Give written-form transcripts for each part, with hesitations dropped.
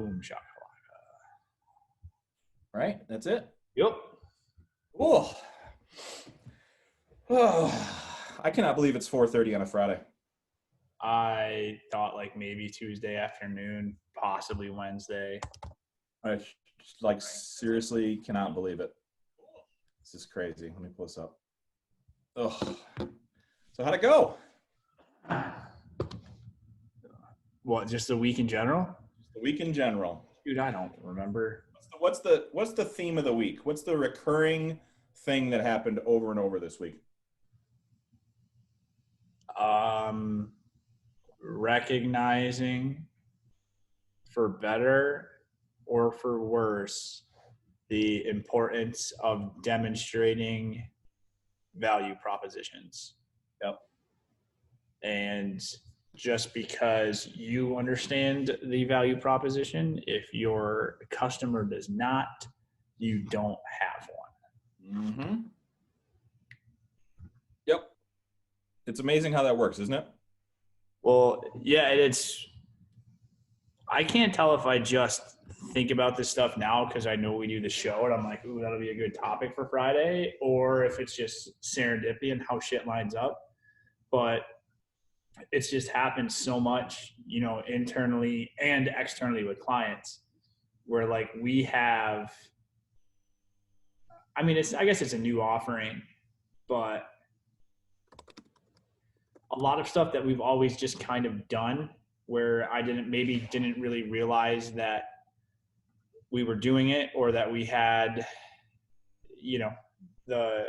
Boom shakalaka. All right, that's it. Yep. Oh, I cannot believe it's 4:30 on a Friday. I thought like maybe Tuesday afternoon, possibly Wednesday. I like seriously cannot believe it. This is crazy. Let me pull this up. Oh, so how'd it go? What, just the week in general? The week in general. Dude, I don't remember. What's the theme of the week? What's the recurring thing that happened over and over this week? Recognizing, for better or for worse, the importance of demonstrating value propositions. Yep. And just because you understand the value proposition, if your customer does not, you don't have one. Mm-hmm. Yep. It's amazing how that works, isn't it? Well, yeah, I can't tell if I just think about this stuff now because I know we do the show and I'm like, ooh, that'll be a good topic for Friday, or if it's just serendipity and how shit lines up. But it's just happened so much, internally and externally with clients where like we have, I guess it's a new offering, but a lot of stuff that we've always just kind of done where I didn't really realize that we were doing it or that we had, the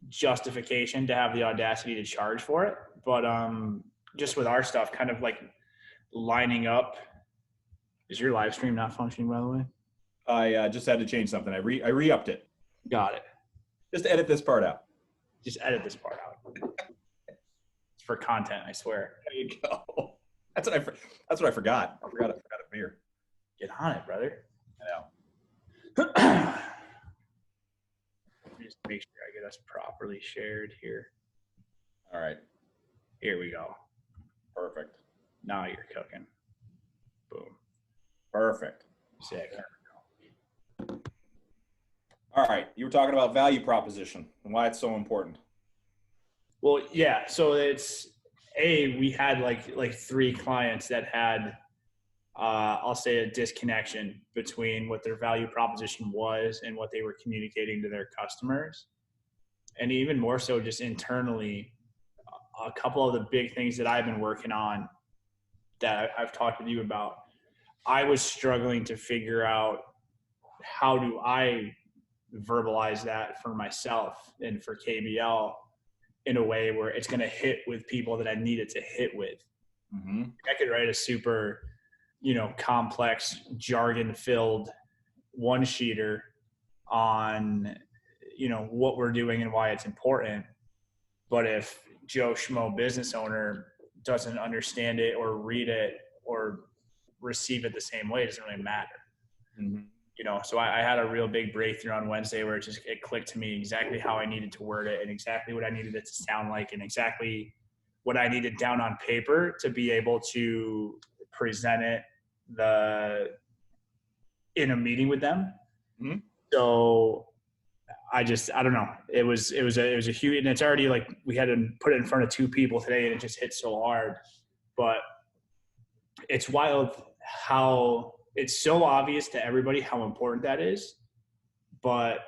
justification to have the audacity to charge for it. But just with our stuff kind of like lining up. Is your live stream not functioning, by the way? I just had to change something. I re-upped it. Got it. Just edit this part out. Just edit this part out. It's for content, I swear. There you go. That's what I forgot. I forgot a beer. Get on it, brother. I know. Just make sure I get us properly shared here. All right. Here we go. Perfect. Now you're cooking. Boom. Perfect. Sick. All right. You were talking about value proposition and why it's so important. Well, yeah. So we had like 3 clients that had, I'll say, a disconnection between what their value proposition was and what they were communicating to their customers. And even more so just internally, a couple of the big things that I've been working on that I've talked with you about, I was struggling to figure out how do I verbalize that for myself and for KBL in a way where it's going to hit with people that I need it to hit with. Mm-hmm. I could write a super, complex jargon-filled one-sheeter on, what we're doing and why it's important. But if Joe Schmo business owner doesn't understand it or read it or receive it the same way, it doesn't really matter. Mm-hmm. So I had a real big breakthrough on Wednesday where it clicked to me exactly how I needed to word it and exactly what I needed it to sound like and exactly what I needed down on paper to be able to present it in a meeting with them. Mm-hmm. So I don't know. It was a huge, and it's already like we had to put it in front of 2 people today and it just hit so hard. But it's wild how it's so obvious to everybody how important that is, but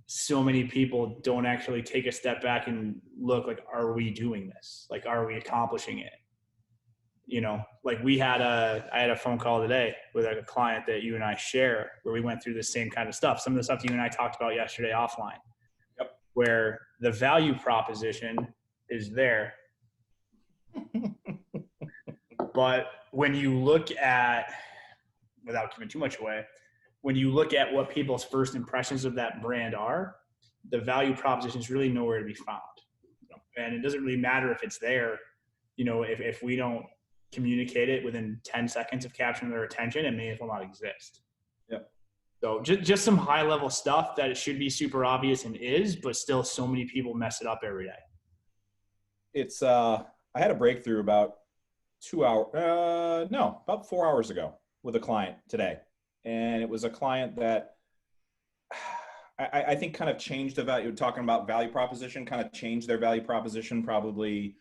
so many people don't actually take a step back and look like, are we doing this? Like, are we accomplishing it? Like I had a phone call today with a client that you and I share where we went through the same kind of stuff. Some of the stuff you and I talked about yesterday offline. Yep. Where the value proposition is there. But when you look at, without giving too much away, when you look at what people's first impressions of that brand are, the value proposition is really nowhere to be found. And it doesn't really matter if it's there, if we don't communicate it within 10 seconds of capturing their attention, it may as well not exist. Yep. So just some high level stuff that it should be super obvious and is, but still so many people mess it up every day. It's, I had a breakthrough about about 4 hours ago with a client today. And it was a client that I think kind of changed the value, talking about value proposition, kind of changed their value proposition probably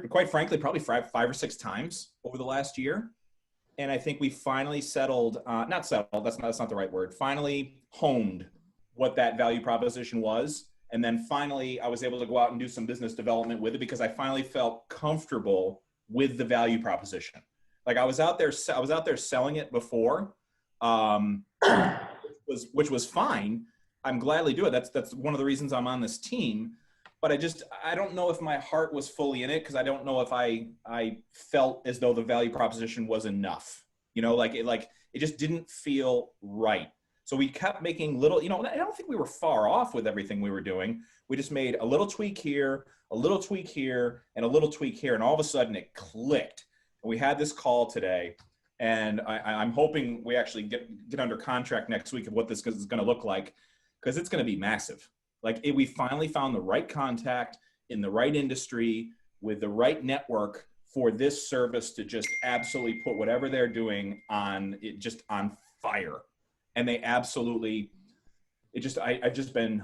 quite frankly, probably five or six times over the last year. And I think we finally settled, not settled, that's not the right word, finally honed what that value proposition was. And then finally, I was able to go out and do some business development with it because I finally felt comfortable with the value proposition. Like I was out there selling it before, which was fine. I'm gladly do it. That's one of the reasons I'm on this team. But I don't know if my heart was fully in it because I don't know if I felt as though the value proposition was enough. Like it just didn't feel right. So we kept making little, I don't think we were far off with everything we were doing. We just made a little tweak here, a little tweak here, and a little tweak here. And all of a sudden it clicked. And we had this call today. And I'm hoping we actually get under contract next week of what this is going to look like, because it's going to be massive. We finally found the right contact in the right industry with the right network for this service to just absolutely put whatever they're doing on fire. And they absolutely, I've just been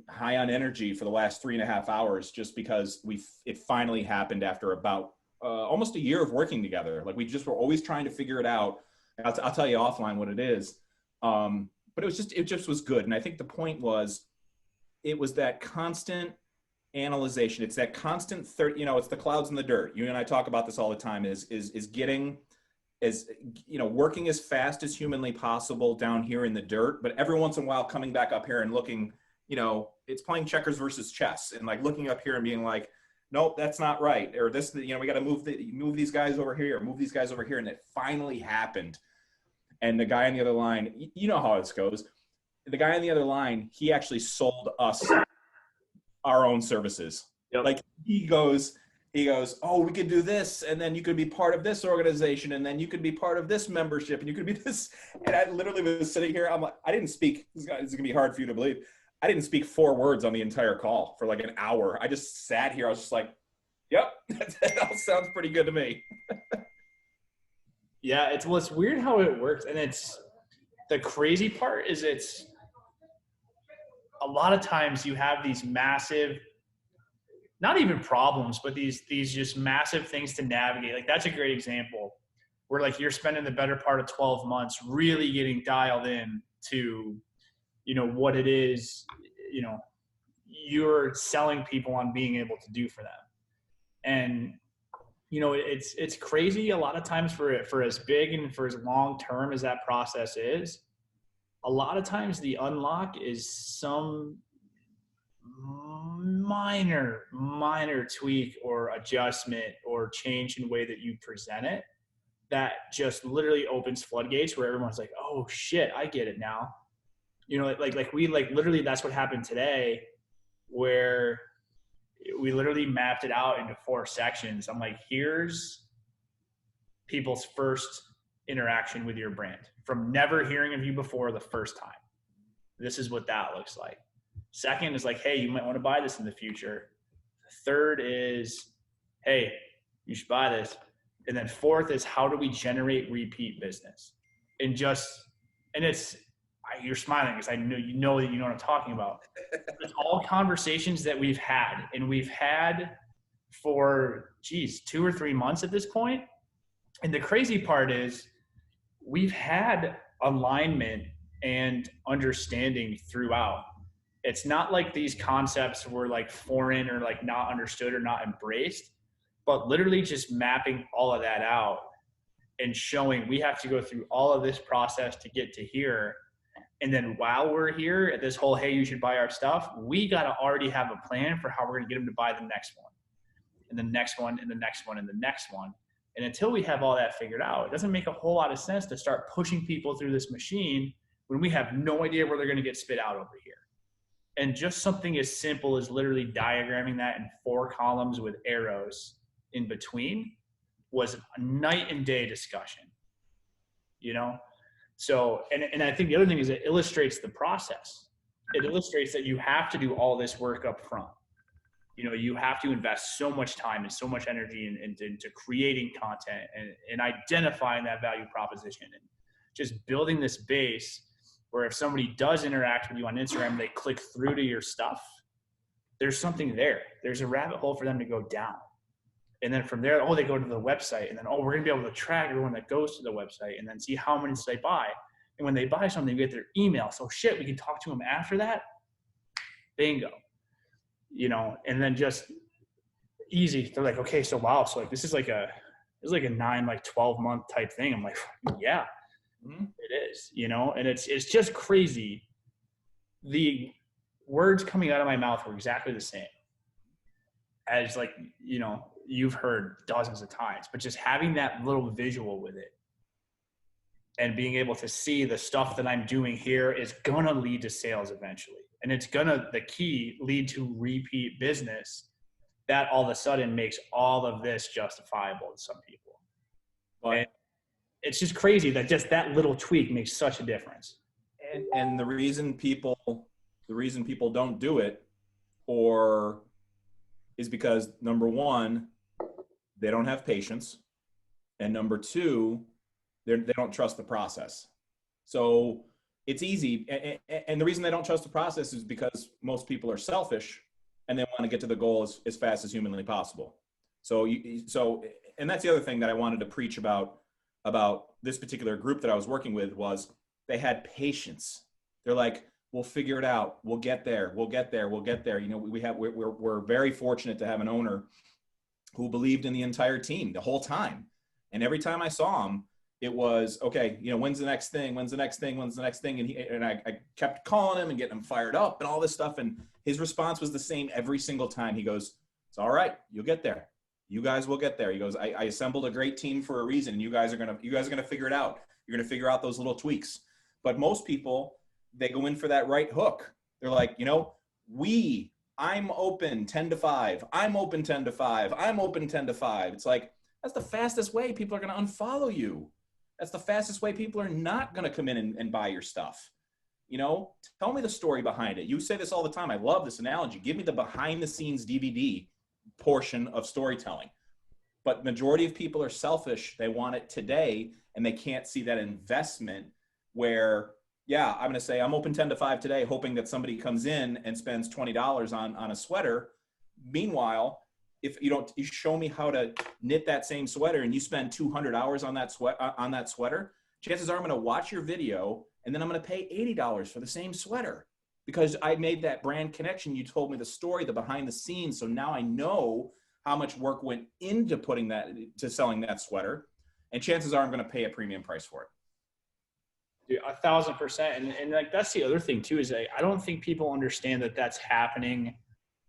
high on energy for the last 3.5 hours, just because it finally happened after about almost a year of working together. Like we just were always trying to figure it out. I'll tell you offline what it is. But it just was good. And I think the point was, it was that constant analyzation. It's that constant it's the clouds in the dirt. You and I talk about this all the time, is getting working as fast as humanly possible down here in the dirt, but every once in a while coming back up here and looking, it's playing checkers versus chess, and like looking up here and being like, nope, that's not right. Or this, we got to move these guys over here, move these guys over here. And it finally happened. And the guy on the other line, you know how this goes. The guy on the other line, he actually sold us our own services. Yep. Like he goes, oh, we could do this, and then you could be part of this organization, and then you could be part of this membership, and you could be this. And I literally was sitting here. I'm like, I didn't speak. This is gonna be hard for you to believe. I didn't speak 4 words on the entire call for like an hour. I just sat here. I was just like, yep, that all sounds pretty good to me. Yeah, it's weird how it works. And the crazy part is it's a lot of times you have these massive, not even problems, but these just massive things to navigate. Like that's a great example where like you're spending the better part of 12 months really getting dialed in to, what it is, you're selling people on being able to do for them. And, it's crazy a lot of times for as big and for as long term as that process is. A lot of times the unlock is some minor tweak or adjustment or change in the way that you present it that just literally opens floodgates where everyone's like, oh shit, I get it now. Literally that's what happened today, where we literally mapped it out into 4 sections. I'm like, here's people's first interaction with your brand from never hearing of you before the first time. This is what that looks like. Second is like, hey, you might want to buy this in the future. Third is, hey, you should buy this. And then fourth is, how do we generate repeat business? You're smiling because I know that you know what I'm talking about. It's all conversations that we've had, and we've had for 2 or 3 months at this point. And the crazy part is we've had alignment and understanding throughout. It's not like these concepts were like foreign or like not understood or not embraced, but literally just mapping all of that out and showing we have to go through all of this process to get to here. And then while we're here at this whole, hey, you should buy our stuff, we got to already have a plan for how we're going to get them to buy the next one and the next one and the next one and the next one. And until we have all that figured out, it doesn't make a whole lot of sense to start pushing people through this machine when we have no idea where they're going to get spit out over here. And just something as simple as literally diagramming that in 4 columns with arrows in between was a night and day discussion, So, and I think the other thing is it illustrates the process. It illustrates that you have to do all this work up front. you have to invest so much time and so much energy into creating content and identifying that value proposition and just building this base where if somebody does interact with you on Instagram, they click through to your stuff, there's something there. There's a rabbit hole for them to go down. And then from there, they go to the website, and then, we're going to be able to track everyone that goes to the website and then see how many they buy. And when they buy something, we get their email. So shit, we can talk to them after that. Bingo. And then just easy. They're like, okay, so wow. So like, this is like a 12 month type thing. I'm like, yeah, it is, and it's just crazy. The words coming out of my mouth were exactly the same as like, you've heard dozens of times, but just having that little visual with it and being able to see the stuff that I'm doing here is going to lead to sales eventually. And it's the key lead to repeat business. That all of a sudden makes all of this justifiable to some people. And it's just crazy that just that little tweak makes such a difference. And the reason people don't do it is because, number one, they don't have patience. And number two, they don't trust the process. So it's easy. And the reason they don't trust the process is because most people are selfish and they want to get to the goal as fast as humanly possible. So and that's the other thing that I wanted to preach about this particular group that I was working with was they had patience. They're like, we'll figure it out. We'll get there. We'll get there. We'll get there. We're very fortunate to have an owner who believed in the entire team the whole time. And every time I saw him, it was, okay, when's the next thing? When's the next thing? When's the next thing? And I kept calling him and getting him fired up and all this stuff. And his response was the same every single time. He goes, it's all right. You'll get there. You guys will get there. He goes, I assembled a great team for a reason. You guys are going to figure it out. You're going to figure out those little tweaks. But most people, they go in for that right hook. They're like, I'm open 10 to 5. I'm open 10 to 5. I'm open 10 to 5. It's like, that's the fastest way people are going to unfollow you. That's the fastest way people are not going to come in and buy your stuff. Tell me the story behind it. You say this all the time. I love this analogy. Give me the behind the scenes DVD portion of storytelling. But majority of people are selfish. They want it today and they can't see that investment where, yeah, I'm going to say I'm open 10 to 5 today, hoping that somebody comes in and spends $20 on a sweater. Meanwhile, if you show me how to knit that same sweater and you spend 200 hours on that sweater, chances are I'm going to watch your video and then I'm going to pay $80 for the same sweater because I made that brand connection. You told me the story, the behind the scenes. So now I know how much work went into to selling that sweater. And chances are I'm going to pay a premium price for it. Dude, 1,000%. And like, that's the other thing too, is I don't think people understand that that's happening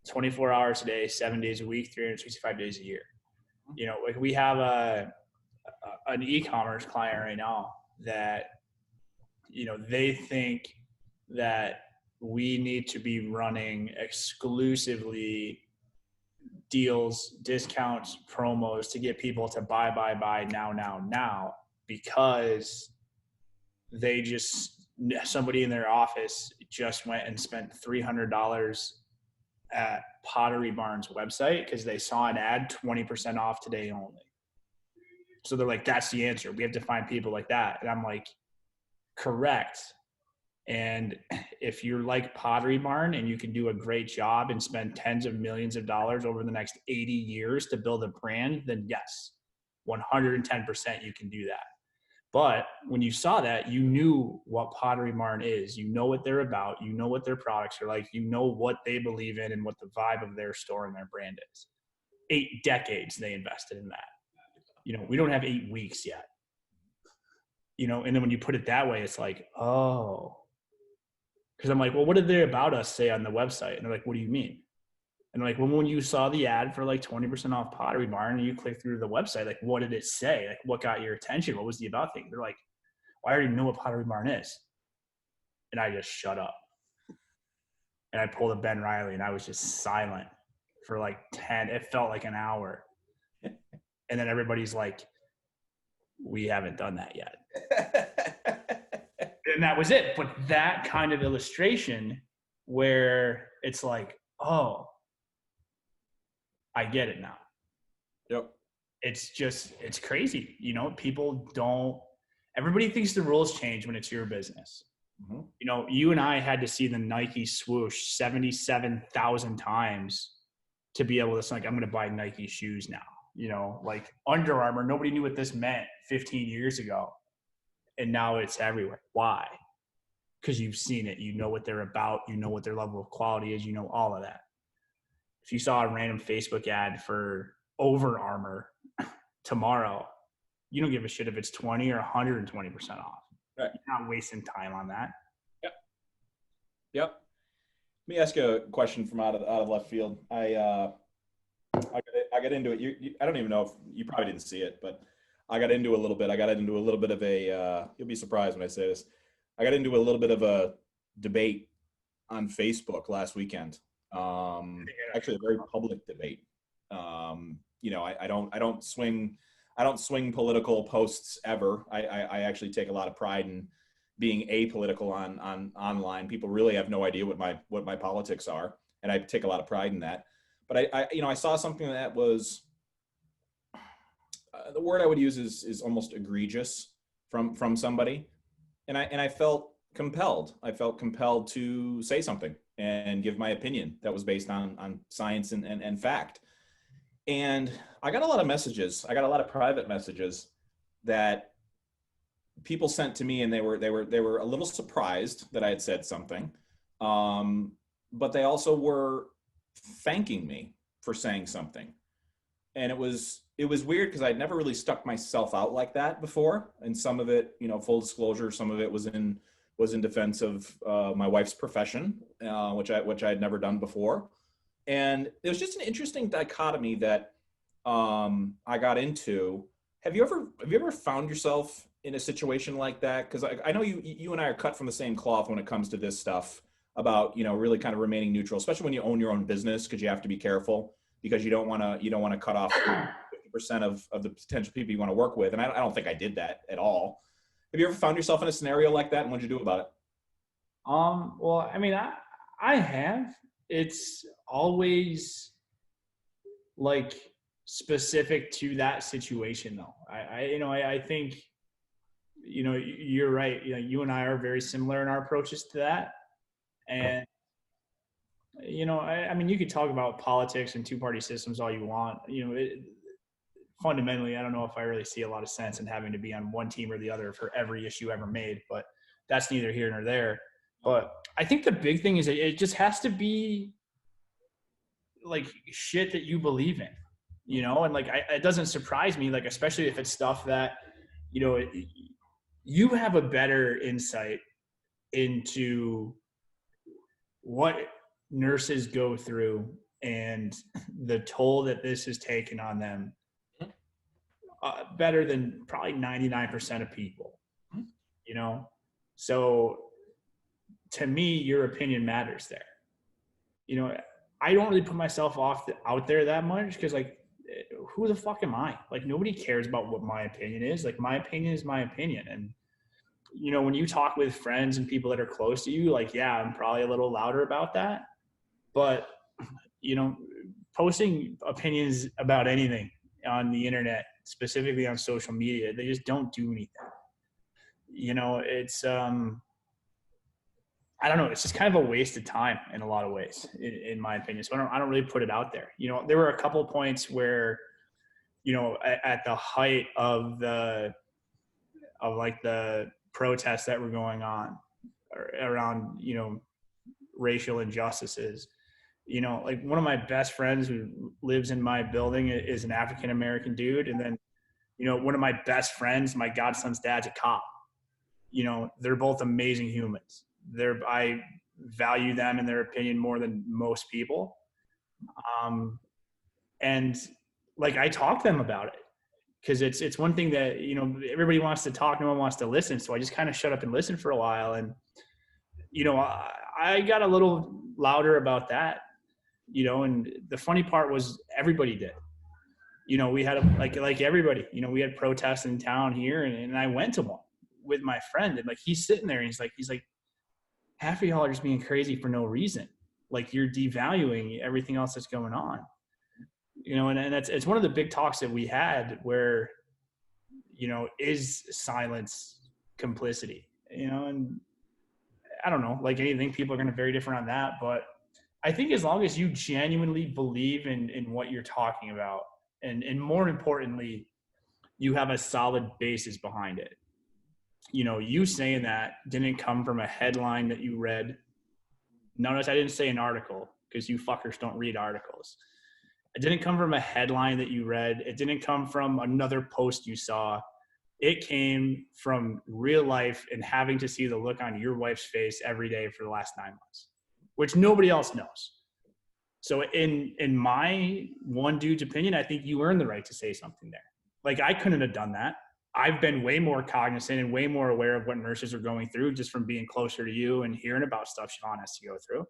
24 hours a day, 7 days a week, 365 days a year. Like we have an e-commerce client right now that, they think that we need to be running exclusively deals, discounts, promos to get people to buy now, because somebody in their office just went and spent $300 at Pottery Barn's website because they saw an ad 20% off today only. So they're like, that's the answer. We have to find people like that. And I'm like, correct. And if you're like Pottery Barn and you can do a great job and spend tens of millions of dollars over the next 80 years to build a brand, then yes, 110% you can do that. But when you saw that, you knew what Pottery Barn is. You know what they're about. You know what their products are like. You know what they believe in and what the vibe of their store and their brand is. 8 decades they invested in that. We don't have 8 weeks yet. And then when you put it that way, it's like, oh. Because I'm like, well, what did they about us say on the website? And they're like, what do you mean? And like, when you saw the ad for like 20% off Pottery Barn and you click through the website, like, what did it say? Like, what got your attention? What was the about thing? They're like, well, I already know what Pottery Barn is. And I just shut up. And I pulled a Ben Riley and I was just silent for like 10, it felt like an hour. And then everybody's like, we haven't done that yet. And that was it. But that kind of illustration where it's like, oh, I get it now. Yep. It's crazy. You know, everybody thinks the rules change when it's your business. Mm-hmm. You know, you and I had to see the Nike swoosh 77,000 times to be able to say, like, I'm going to buy Nike shoes now. You know, like Under Armour, nobody knew what this meant 15 years ago. And now it's everywhere. Why? Because you've seen it. You know what they're about. You know what their level of quality is. You know all of that. If you saw a random Facebook ad for Over Armour tomorrow, you don't give a shit if it's 20 or 120% off. Right. You're not wasting time on that. Yep. Yep. Let me ask you a question from out of left field. I got into it. I don't even know if you probably didn't see it, but I got into a little bit. I got into a little bit of a. You'll be surprised when I say this. I got into a little bit of a debate on Facebook last weekend. Actually, a very public debate. You know, I don't swing political posts ever. I actually take a lot of pride in being apolitical on online. People really have no idea what my politics are, and I take a lot of pride in that. But I saw something that was the word I would use is almost egregious from somebody, and I felt compelled. I felt compelled to say something and give my opinion that was based on science and fact. And I got a lot of messages. I got a lot of private messages that people sent to me, and they were a little surprised that I had said something, but they also were thanking me for saying something. And it was weird because I'd never really stuck myself out like that before. And some of it, you know, full disclosure, some of it was in defense of my wife's profession, which I had never done before. And it was just an interesting dichotomy that I got into. Have you ever found yourself in a situation like that? Because I know you and I are cut from the same cloth when it comes to this stuff about, you know, really kind of remaining neutral, especially when you own your own business, because you have to be careful because you don't want to cut off 50% of the potential people you want to work with. And I don't think I did that at all. Have you ever found yourself in a scenario like that, and what'd you do about it? Well, I mean, I have. It's always like specific to that situation, though. I think, you know, you're right. You know, you and I are very similar in our approaches to that. And, you know, I mean, you could talk about politics and two-party systems all you want. You know, fundamentally, I don't know if I really see a lot of sense in having to be on one team or the other for every issue ever made, but that's neither here nor there. But I think the big thing is it just has to be like shit that you believe in, you know? And like, it doesn't surprise me, like, especially if it's stuff that, you know, you have a better insight into what nurses go through and the toll that this has taken on them better than probably 99% of people, you know? So to me, your opinion matters there. You know, I don't really put myself out there that much because, like, who the fuck am I? Like, nobody cares about what my opinion is. Like, my opinion is my opinion. And, you know, when you talk with friends and people that are close to you, like, yeah, I'm probably a little louder about that. But, you know, posting opinions about anything on the internet, specifically on social media, they just don't do anything. You know, it's, I don't know. It's just kind of a waste of time in a lot of ways, in my opinion. So I don't really put it out there. You know, there were a couple of points where, you know, at the height of the protests that were going on around, you know, racial injustices, you know, like one of my best friends who lives in my building is an African-American dude. And then, you know, one of my best friends, my godson's dad's a cop. You know, they're both amazing humans. I value them and their opinion more than most people. And like, I talk to them about it because it's one thing that, you know, everybody wants to talk, no one wants to listen. So I just kind of shut up and listen for a while. And, you know, I got a little louder about that, you know, and the funny part was everybody did. You know, we had like everybody, you know, we had protests in town here, and I went to one with my friend, and like, he's sitting there and he's like, half of y'all are just being crazy for no reason. Like, you're devaluing everything else that's going on. you know, and it's one of the big talks that we had where, you know, is silence complicity, you know, and I don't know, like anything, people are going to vary different on that. But I think as long as you genuinely believe in what you're talking about, and more importantly, you have a solid basis behind it. You know, you saying that didn't come from a headline that you read. Notice I didn't say an article because you fuckers don't read articles. It didn't come from a headline that you read. It didn't come from another post you saw. It came from real life and having to see the look on your wife's face every day for the last 9 months, which nobody else knows. So in my one dude's opinion, I think you earned the right to say something there. Like I couldn't have done that. I've been way more cognizant and way more aware of what nurses are going through just from being closer to you and hearing about stuff Sean has to go through.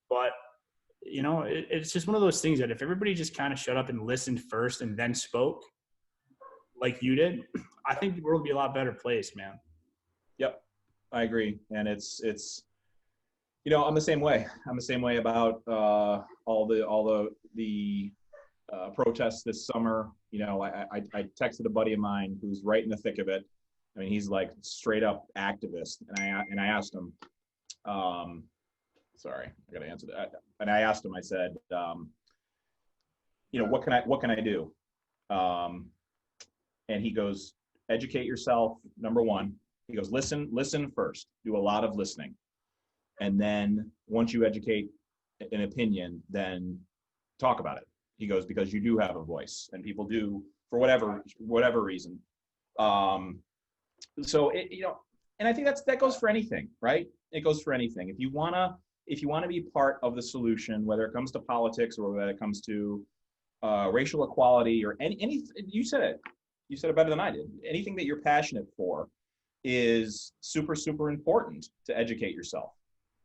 But, you know, it's just one of those things that if everybody just kind of shut up and listened first and then spoke like you did, I think the world would be a lot better place, man. Yep, I agree. And it's, you know, I'm the same way. I'm the same way about all the protests this summer. You know, I texted a buddy of mine who's right in the thick of it. I mean, he's like straight up activist, and I asked him, sorry, I got to answer that. And I asked him, I said, you know, what can I do? And he goes, educate yourself. Number one, he goes, listen first. Do a lot of listening, and then once you educate an opinion, then talk about it. He goes, because you do have a voice, and people do for whatever reason. So it, you know, and I think that goes for anything, right? It goes for anything. If you wanna be part of the solution, whether it comes to politics or whether it comes to racial equality or any, you said it better than I did. Anything that you're passionate for is super, super important to educate yourself.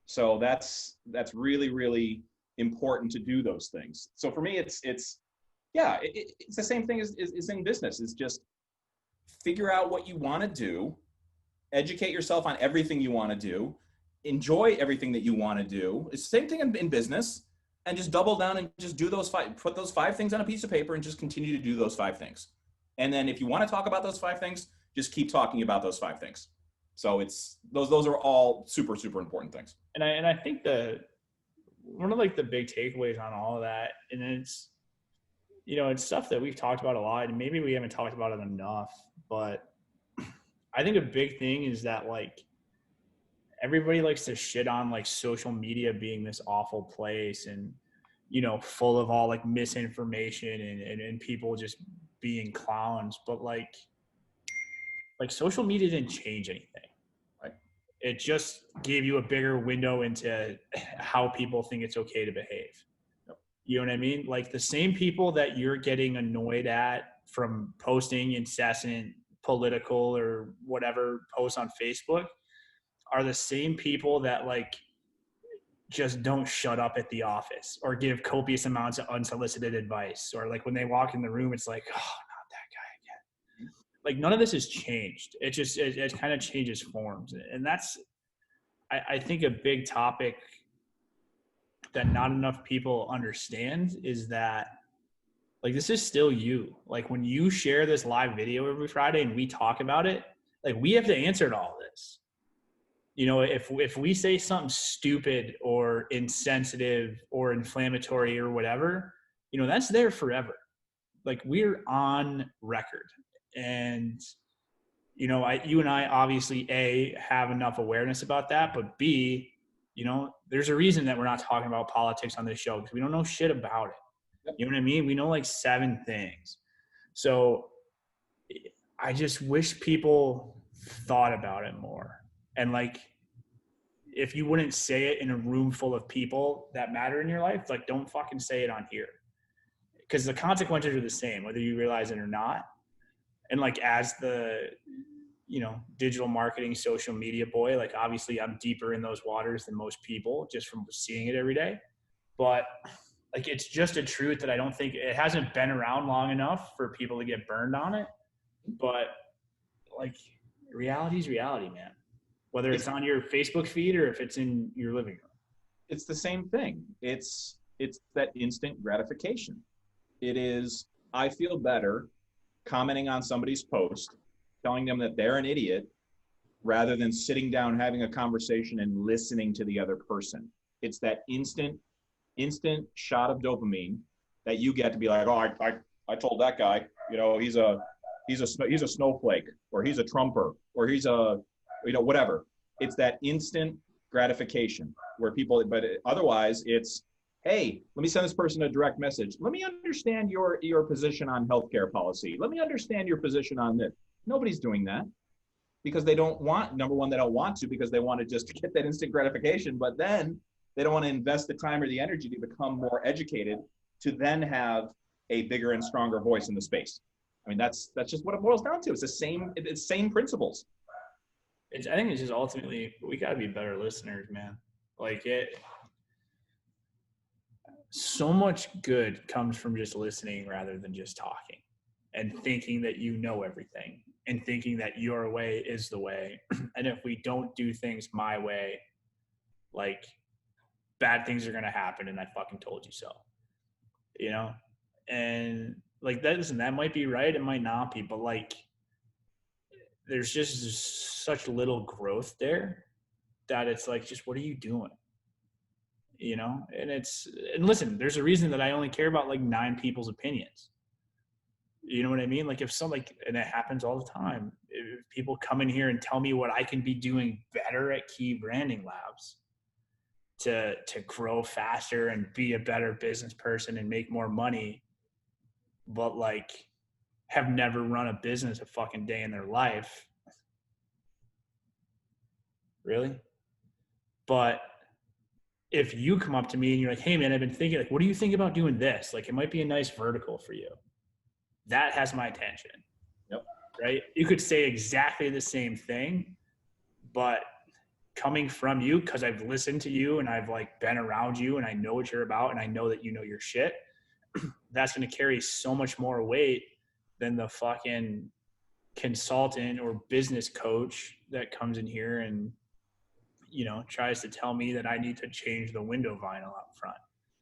So that's really, really important to do those things. So for me, it's the same thing as in business. It's just figure out what you want to do, educate yourself on everything you want to do, enjoy everything that you want to do. It's the same thing in business, and just double down and just do put those 5 things on a piece of paper and just continue to do those 5 things. And then if you want to talk about those 5 things, just keep talking about those 5 things. So it's those are all super, super important things. And I think one of like the big takeaways on all of that, and it's, you know, it's stuff that we've talked about a lot, and maybe we haven't talked about it enough, but I think a big thing is that like everybody likes to shit on like social media being this awful place and, you know, full of all like misinformation and people just being clowns. But like social media didn't change anything. Right. It just gave you a bigger window into how people think it's okay to behave. Yep. You know what I mean? Like the same people that you're getting annoyed at from posting incessant political or whatever posts on Facebook are the same people that like just don't shut up at the office or give copious amounts of unsolicited advice, or like when they walk in the room, it's like, oh, not that guy again. Like none of this has changed. It kind of changes forms. And that's, I think a big topic that not enough people understand is that like, this is still you. Like when you share this live video every Friday and we talk about it, like we have to answer to all this. You know, if we say something stupid or insensitive or inflammatory or whatever, you know, that's there forever. Like we're on record. And, you know, you and I obviously A, have enough awareness about that, but B, you know, there's a reason that we're not talking about politics on this show because we don't know shit about it. You know what I mean? We know like 7 things. So I just wish people thought about it more. And like, if you wouldn't say it in a room full of people that matter in your life, like don't fucking say it on here. Because the consequences are the same, whether you realize it or not. And like as the, you know, digital marketing, social media boy, like obviously I'm deeper in those waters than most people just from seeing it every day. But like it's just a truth that I don't think it hasn't been around long enough for people to get burned on it. But like reality is reality, man. Whether it's on your Facebook feed or if it's in your living room. It's the same thing. It's that instant gratification. It is, I feel better commenting on somebody's post, telling them that they're an idiot, rather than sitting down, having a conversation and listening to the other person. It's that instant shot of dopamine that you get to be like, oh, I told that guy, you know, he's a snowflake, or he's a Trumper, or he's a, you know, whatever. It's that instant gratification where people, but otherwise it's, hey, let me send this person a direct message. Let me understand your position on healthcare policy. Let me understand your position on this. Nobody's doing that because they don't want, number one, they don't want to, because they want to just get that instant gratification, but then they don't want to invest the time or the energy to become more educated to then have a bigger and stronger voice in the space. I mean, that's just what it boils down to. It's the same principles. I think it's just ultimately, we got to be better listeners, man. Like so much good comes from just listening rather than just talking and thinking that you know everything and thinking that your way is the way. And if we don't do things my way, like bad things are going to happen. And I fucking told you so, you know? And like, that might be right. It might not be, but like, there's just such little growth there that it's like, just what are you doing? You know? And listen, there's a reason that I only care about like 9 people's opinions. You know what I mean? Like if and it happens all the time, if people come in here and tell me what I can be doing better at Key Branding Labs to grow faster and be a better business person and make more money, but like have never run a business a fucking day in their life. Really? But if you come up to me and you're like, hey man, I've been thinking, like, what do you think about doing this? Like, it might be a nice vertical for you. That has my attention. Yep. Right? You could say exactly the same thing, but coming from you, because I've listened to you and I've like been around you and I know what you're about and I know that you know your shit, that's going to carry so much more weight than the fucking consultant or business coach that comes in here and, you know, tries to tell me that I need to change the window vinyl out front.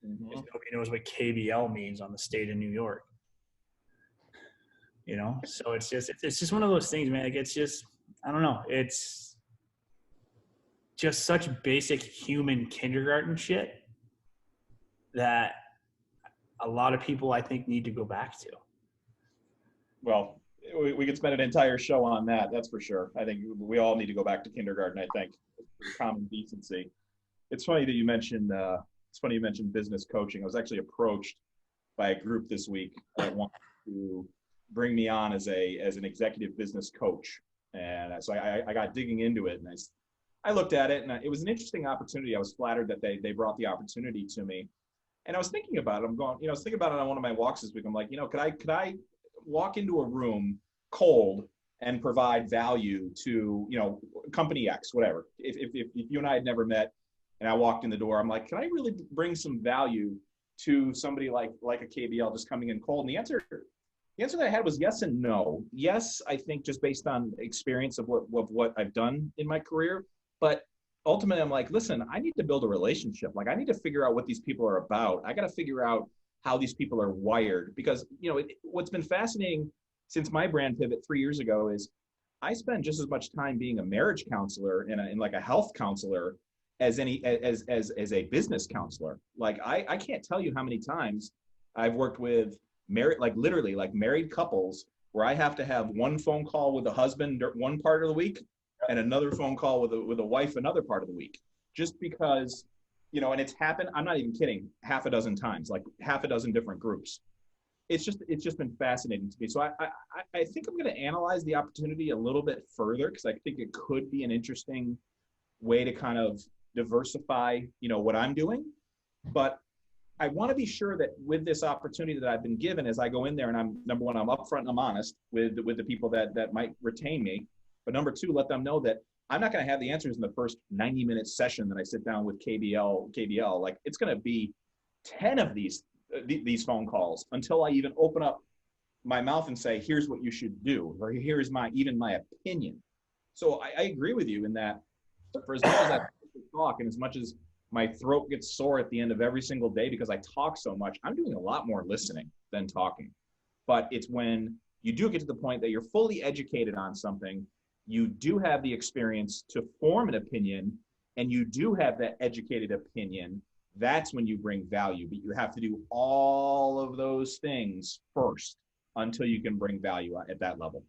Mm-hmm. Because nobody knows what KBL means on the state of New York. You know, so it's just one of those things, man. Like, it's just, I don't know. It's just such basic human kindergarten shit that a lot of people, I think, need to go back to. Well, we could spend an entire show on that. That's for sure. I think we all need to go back to kindergarten. I think common decency. It's funny that you mentioned. It's funny you mentioned business coaching. I was actually approached by a group this week that wanted to bring me on as an executive business coach, and so I got digging into it, and I looked at it, and it was an interesting opportunity. I was flattered that they brought the opportunity to me, and I was thinking about it. I was thinking about it on one of my walks this week. I'm like, you know, could I walk into a room cold and provide value to, you know, company X, whatever. If you and I had never met and I walked in the door, I'm like, can I really bring some value to somebody like a KBL just coming in cold? And the answer that I had was yes and no. Yes, I think just based on experience of what I've done in my career. But ultimately, I'm like, listen, I need to build a relationship. Like, I need to figure out what these people are about. I got to figure out how these people are wired, because, you know, what's been fascinating since my brand pivot 3 years ago is I spend just as much time being a marriage counselor and like a health counselor as a business counselor. Like, I can't tell you how many times I've worked with literally married couples where I have to have one phone call with a husband one part of the week and another phone call with a wife another part of the week, just because, you know, and it's happened, I'm not even kidding, half a dozen times, like half a dozen different groups. It's just been fascinating to me. So I think I'm going to analyze the opportunity a little bit further, because I think it could be an interesting way to kind of diversify, you know, what I'm doing. But I want to be sure that with this opportunity that I've been given, as I go in there, and I'm, number one, I'm upfront and I'm honest with the people that might retain me. But number two, let them know that I'm not going to have the answers in the first 90-minute session that I sit down with KBL. Like, it's going to be 10 of these phone calls until I even open up my mouth and say, here's what you should do, or here's my opinion. So I agree with you in that, for as much as I talk and as much as my throat gets sore at the end of every single day because I talk so much. I'm doing a lot more listening than talking. But it's when you do get to the point that you're fully educated on something, you do have the experience to form an opinion, and you do have that educated opinion, that's when you bring value. But you have to do all of those things first until you can bring value at that level.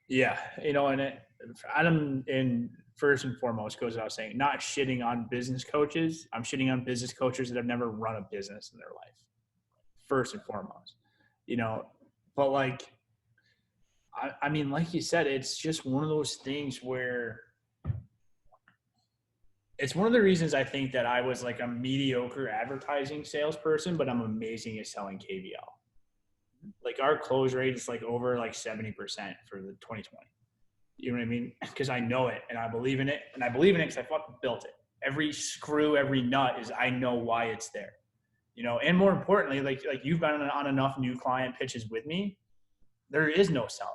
Yeah, and Adam, and first and foremost, goes without saying, not shitting on business coaches. I'm shitting on business coaches that have never run a business in their life. First and foremost, but like, I mean, like you said, it's just one of those things where it's one of the reasons I think that I was like a mediocre advertising salesperson, but I'm amazing at selling KVL. Like our close rate is like over like 70% for the 2020. You know what I mean? Because I know it and I believe in it, and I believe in it because I fucking built it. Every screw, every nut is, I know why it's there. And more importantly, like you've been on enough new client pitches with me, there is no selling.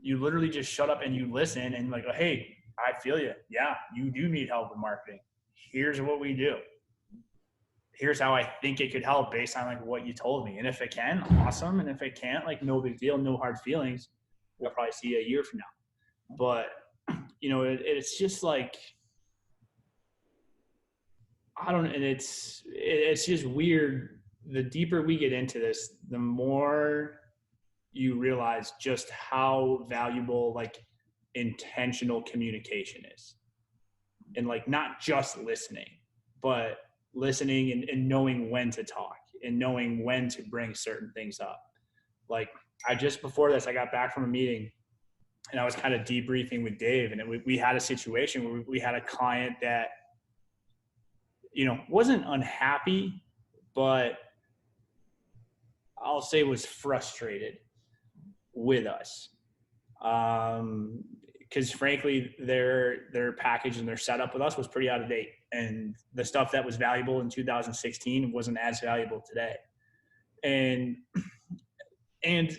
You literally just shut up and you listen and like, hey, I feel you. Yeah, you do need help with marketing. Here's what we do. Here's how I think it could help based on like what you told me. And if it can, awesome. And if it can't, like no big deal, no hard feelings. We'll probably see you a year from now. But it's just like, I don't know. And it's just weird. The deeper we get into this, the more you realize just how valuable like intentional communication is. And like, not just listening, but listening and knowing when to talk and knowing when to bring certain things up. Like before this, I got back from a meeting and I was kind of debriefing with Dave, and we had a situation where we had a client that, wasn't unhappy, but I'll say was frustrated with us. Because frankly, their package and their setup with us was pretty out of date. And the stuff that was valuable in 2016 wasn't as valuable today. And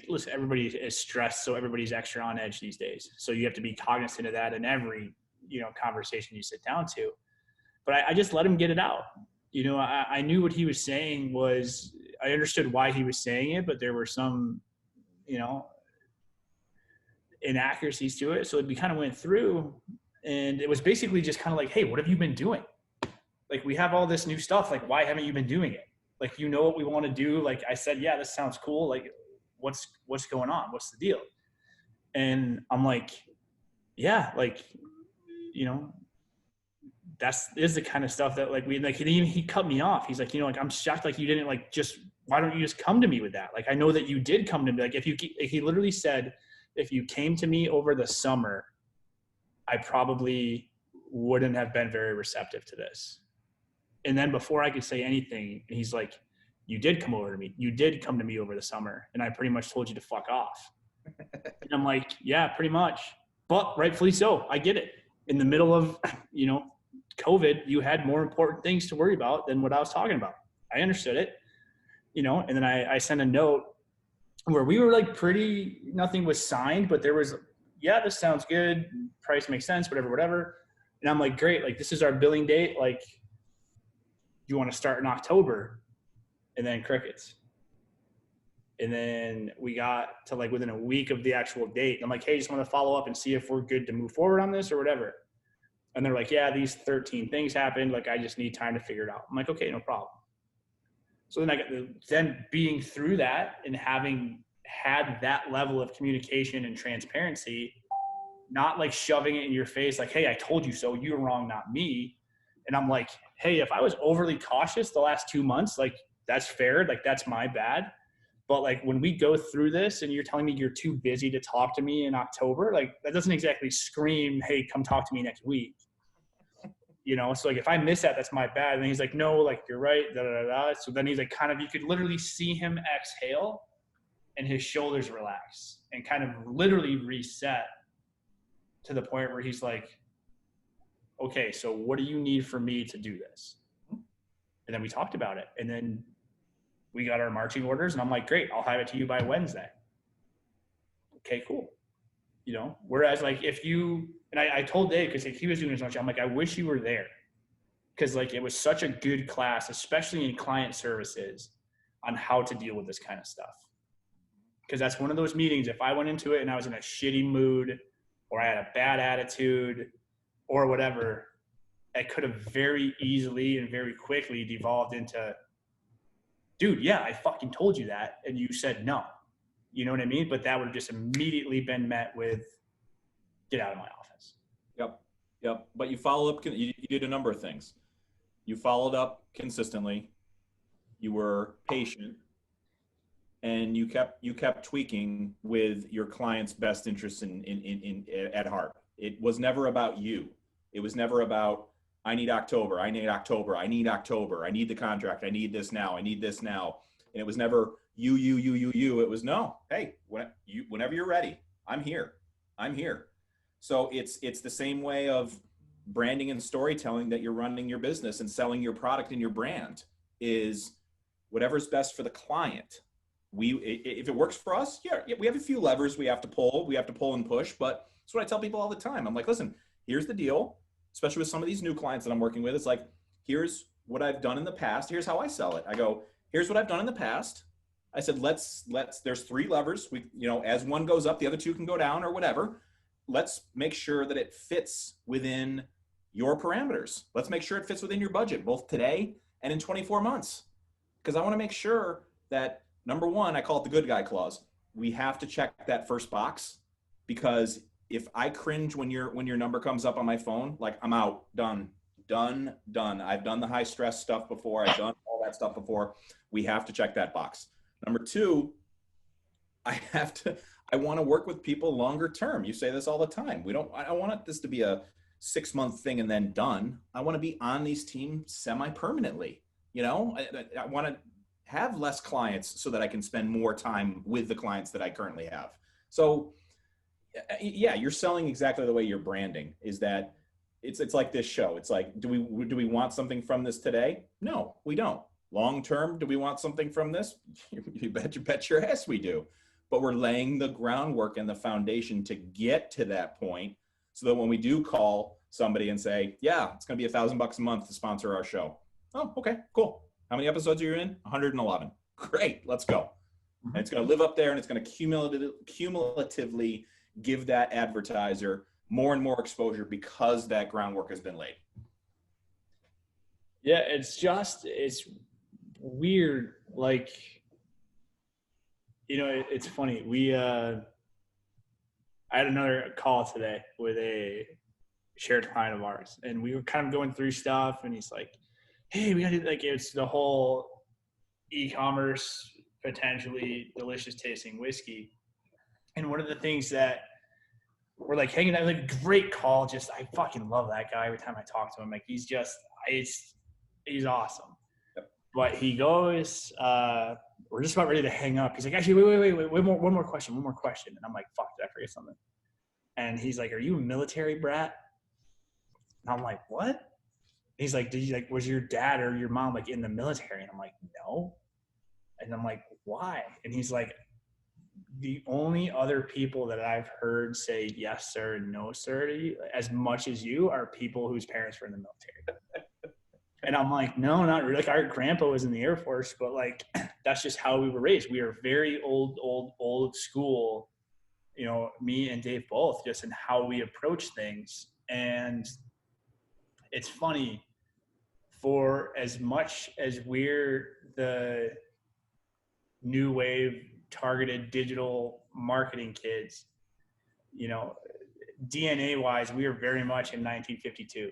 listen, everybody is stressed, so everybody's extra on edge these days. So you have to be cognizant of that in every, conversation you sit down to. But I just let him get it out. I knew what he was saying was, I understood why he was saying it, but there were some, inaccuracies to it. So we kind of went through, and it was basically just kind of like, hey, what have you been doing? Like, we have all this new stuff. Like, why haven't you been doing it? Like, what we want to do. Like I said, yeah, this sounds cool. Like, what's going on? What's the deal? And I'm like, yeah, like, is the kind of stuff that like he cut me off. He's like, like, I'm shocked. Like, you didn't like, why don't you just come to me with that? Like, I know that you did come to me. Like, he literally said, if you came to me over the summer, I probably wouldn't have been very receptive to this. And then before I could say anything, he's like, you did come over to me. You did come to me over the summer, and I pretty much told you to fuck off. And I'm like, yeah, pretty much. But rightfully so. I get it. In the middle of, COVID, you had more important things to worry about than what I was talking about. I understood it, and then I sent a note where we were like nothing was signed, but there was, yeah, this sounds good. Price makes sense, whatever. And I'm like, great. Like, this is our billing date. Like, you want to start in October? And then crickets. And then we got to like within a week of the actual date. I'm like, hey, just want to follow up and see if we're good to move forward on this or whatever. And they're like, yeah, these 13 things happened. Like, I just need time to figure it out. I'm like, okay, no problem. So then being through that and having had that level of communication and transparency, not like shoving it in your face, like, hey, I told you so, you're wrong, not me. And I'm like, hey, if I was overly cautious the last 2 months, like, that's fair. Like, that's my bad. But like, when we go through this and you're telling me you're too busy to talk to me in October, like, that doesn't exactly scream, hey, come talk to me next week. So like, if I miss that, that's my bad. And he's like, no, like, you're right. So then he's like, kind of, you could literally see him exhale and his shoulders relax and kind of literally reset to the point where he's like, okay, so what do you need from me to do this? And then we talked about it, and then we got our marching orders, and I'm like, great, I'll have it to you by Wednesday. Okay, cool. whereas like if you, and I told Dave, because he was doing his own shit, I'm like, I wish you were there. Because like it was such a good class, especially in client services, on how to deal with this kind of stuff. Because that's one of those meetings, if I went into it and I was in a shitty mood or I had a bad attitude or whatever, it could have very easily and very quickly devolved into, dude, yeah, I fucking told you that. And you said no. You know what I mean? But that would have just immediately been met with, get out of my office. Yep. But you followed up, you did a number of things. You followed up consistently. You were patient. And you kept tweaking with your client's best interests at heart. It was never about you. It was never about, I need October. I need the contract. I need this now. And it was never you. It was no. Hey, whenever you're ready, I'm here. So it's the same way of branding and storytelling that you're running your business and selling your product and your brand is whatever's best for the client. If it works for us, yeah, we have a few levers we have to pull and push, but that's what I tell people all the time. I'm like, listen, here's the deal, especially with some of these new clients that I'm working with. It's like, here's what I've done in the past. Here's how I sell it. I go, here's what I've done in the past. I said, there's 3 levers. As one goes up, the other 2 can go down or whatever. Let's make sure that it fits within your parameters. Let's make sure it fits within your budget, both today and in 24 months. Because I want to make sure that, number one, I call it the good guy clause. We have to check that first box, because if I cringe when your number comes up on my phone, like I'm out, done. I've done the high stress stuff before. I've done all that stuff before. We have to check that box. Number 2, I want to work with people longer term. You say this all the time. I don't want this to be a 6-month thing and then done. I want to be on these teams semi-permanently. I want to have less clients so that I can spend more time with the clients that I currently have. So yeah, you're selling exactly the way you're branding, is that it's like this show. It's like, do we want something from this today? No, we don't. Long term, do we want something from this? You bet your ass we do. But we're laying the groundwork and the foundation to get to that point, so that when we do call somebody and say, yeah, it's going to be $1,000 a month to sponsor our show. Oh, okay, cool. How many episodes are you in? 111. Great, let's go. And it's going to live up there, and it's going to cumulatively give that advertiser more and more exposure because that groundwork has been laid. Yeah, it's weird. Like, it's funny. I had another call today with a shared client of ours, and we were kind of going through stuff, and he's like, hey, we got to, like, it's the whole e-commerce, potentially delicious tasting whiskey. And one of the things that we're like hanging out, like, great call. Just, I fucking love that guy. Every time I talk to him, like, he's awesome. Yep. But he goes, we're just about ready to hang up. He's like, actually, wait, one more question. And I'm like, fuck, did I forget something? And he's like, are you a military brat? And I'm like, what? He's like, was your dad or your mom like in the military? And I'm like, no. And I'm like, why? And he's like, the only other people that I've heard say yes sir and no sir to you, as much as you, are people whose parents were in the military. And I'm like, no, not really. Like, our grandpa was in the Air Force, but like, that's just how we were raised. We are very old school, me and Dave both, just in how we approach things. And it's funny, for as much as we're the new wave targeted digital marketing kids, DNA wise, we are very much in 1952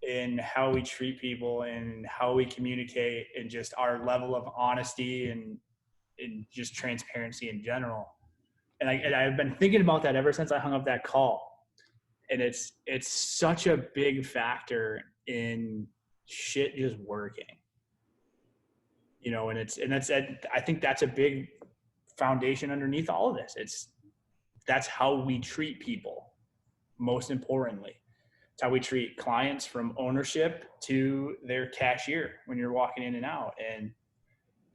in how we treat people and how we communicate, and just our level of honesty and just transparency in general. And I've been thinking about that ever since I hung up that call. And it's such a big factor in shit just working, and I think that's a big foundation underneath all of this. That's how we treat people. Most importantly, it's how we treat clients, from ownership to their cashier when you're walking in and out. And,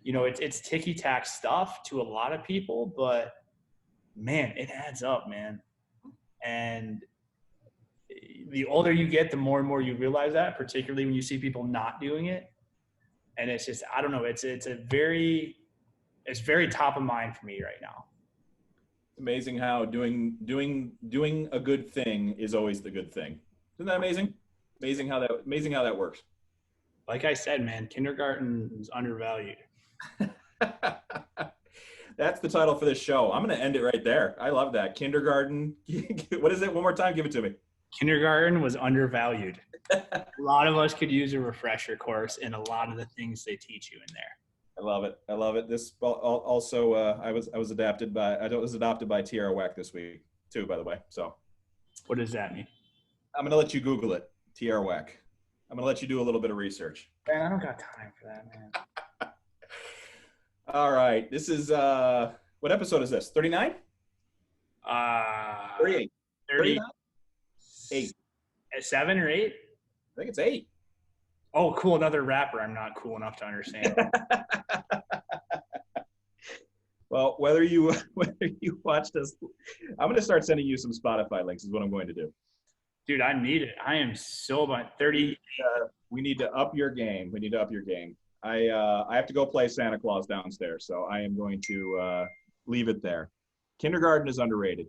it's ticky-tack stuff to a lot of people, but man, it adds up, man. And the older you get, the more and more you realize that, particularly when you see people not doing it. And it's just, I don't know, it's very top of mind for me right now. Amazing how doing a good thing is always the good thing. Isn't that amazing? Amazing how that works. Like I said, man, kindergarten is undervalued. That's the title for this show. I'm going to end it right there. I love that. Kindergarten. What is it? One more time. Give it to me. Kindergarten was undervalued. A lot of us could use a refresher course in a lot of the things they teach you in there. I love it. I love it. This also, I was adopted by Tierra Whack this week too, by the way. So what does that mean? I'm going to let you Google it. Tierra Whack. I'm going to let you do a little bit of research. Man, I don't got time for that, man. All right. This is, what episode is this? 39? 38. 38. 8. 7 or 8? I think it's 8. Oh, cool. Another rapper I'm not cool enough to understand. Well, whether you watch this, I'm going to start sending you some Spotify links is what I'm going to do. Dude, I need it. I am so about 30. We need to up your game. I have to go play Santa Claus downstairs, so I am going to leave it there. Kindergarten is underrated.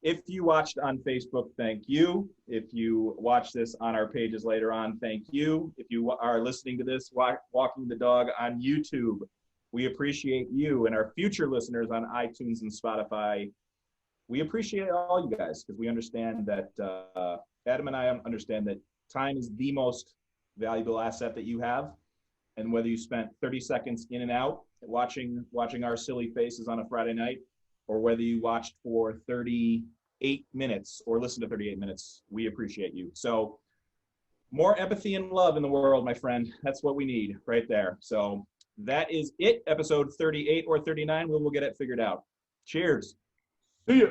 If you watched on Facebook, thank you. If you watch this on our pages later on, thank you. If you are listening to this, walking the dog on YouTube, we appreciate you. And our future listeners on iTunes and Spotify, we appreciate all you guys because we understand that Adam and I understand that time is the most valuable asset that you have. And whether you spent 30 seconds in and out watching our silly faces on a Friday night, or whether you watched for 38 minutes or listened to 38 minutes, we appreciate you. So more empathy and love in the world, my friend. That's what we need right there. So that is it. Episode 38 or 39. We will get it figured out. Cheers. See ya.